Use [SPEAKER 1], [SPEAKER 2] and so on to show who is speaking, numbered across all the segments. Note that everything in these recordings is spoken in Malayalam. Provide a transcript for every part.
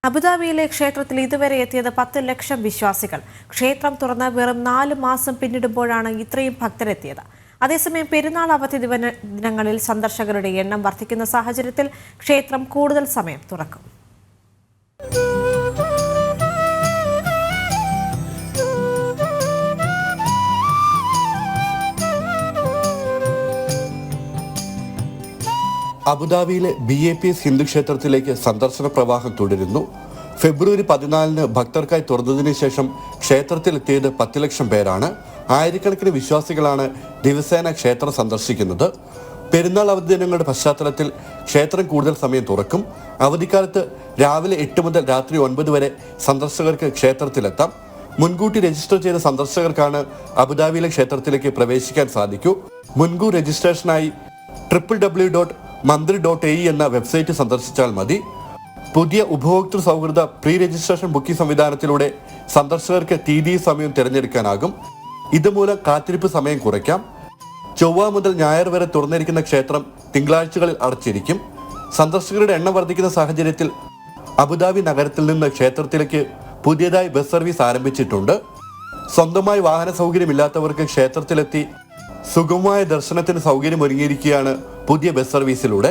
[SPEAKER 1] അബുദാബിയിലെ ക്ഷേത്രത്തിൽ ഇതുവരെ എത്തിയത് 10 ലക്ഷം വിശ്വാസികൾ. ക്ഷേത്രം തുറന്ന് വെറും 4 മാസം പിന്നിടുമ്പോഴാണ് ഇത്രയും ഭക്തരെത്തിയത്. അതേസമയം പെരുന്നാൾ അവധി ദിനങ്ങളിൽ സന്ദർശകരുടെ എണ്ണം വർദ്ധിക്കുന്ന സാഹചര്യത്തിൽ ക്ഷേത്രം കൂടുതൽ സമയം തുറക്കും.
[SPEAKER 2] അബുദാബിയിലെ BAPS ഹിന്ദു ക്ഷേത്രത്തിലേക്ക് സന്ദർശന പ്രവാഹം തുടരുന്നു. ഫെബ്രുവരി 14 ഭക്തർക്കായി തുറന്നതിന് ശേഷം ക്ഷേത്രത്തിലെത്തിയത് 10 ലക്ഷം പേരാണ്. ആയിരക്കണക്കിന് വിശ്വാസികളാണ് ദിവസേന ക്ഷേത്രം സന്ദർശിക്കുന്നത്. പെരുന്നാൾ അവധി ദിനങ്ങളുടെ പശ്ചാത്തലത്തിൽ ക്ഷേത്രം കൂടുതൽ സമയം തുറക്കും. അവധിക്കാലത്ത് രാവിലെ 8 മുതൽ രാത്രി 9 വരെ സന്ദർശകർക്ക് ക്ഷേത്രത്തിലെത്താം. മുൻകൂട്ടി രജിസ്റ്റർ ചെയ്ത സന്ദർശകർക്കാണ് അബുദാബിയിലെ ക്ഷേത്രത്തിലേക്ക് പ്രവേശിക്കാൻ സാധിക്കൂ. മുൻകൂർ രജിസ്ട്രേഷനായി www.mandri.ae എന്ന വെബ്സൈറ്റ് സന്ദർശിച്ചാൽ മതി. പുതിയ ഉപഭോക്തൃ സൗഹൃദ പ്രീ രജിസ്ട്രേഷൻ ബുക്കിംഗ് സംവിധാനത്തിലൂടെ സന്ദർശകർക്ക് തീയതിയും സമയവും തിരഞ്ഞെടുക്കാനാകും. ഇതുമൂലം കാത്തിരിപ്പ് സമയം കുറയ്ക്കാം. ചൊവ്വ മുതൽ ഞായർ വരെ തുറന്നിരിക്കുന്ന ക്ഷേത്രം തിങ്കളാഴ്ചകളിൽ അടച്ചിരിക്കും. സന്ദർശകരുടെ എണ്ണം വർദ്ധിക്കുന്ന സാഹചര്യത്തിൽ അബുദാബി നഗരത്തിൽ നിന്ന് ക്ഷേത്രത്തിലേക്ക് പുതിയതായി ബസ് സർവീസ് ആരംഭിച്ചിട്ടുണ്ട്. സ്വന്തമായി വാഹന സൗകര്യമില്ലാത്തവർക്ക് ക്ഷേത്രത്തിലെത്തി സുഗമമായ ദർശനത്തിന് സൗകര്യമൊരുങ്ങിയിരിക്കുകയാണ് പുതിയ ബസ് സർവീസിലൂടെ.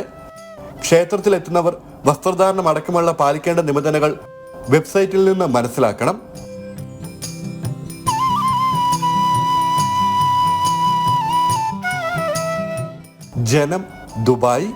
[SPEAKER 2] ക്ഷേത്രത്തിലെത്തുന്നവർ വസ്ത്രധാരണം അടക്കമുള്ള പാലിക്കേണ്ട നിബന്ധനകൾ വെബ്സൈറ്റിൽ നിന്ന് മനസ്സിലാക്കണം. ജനം, ദുബായ്.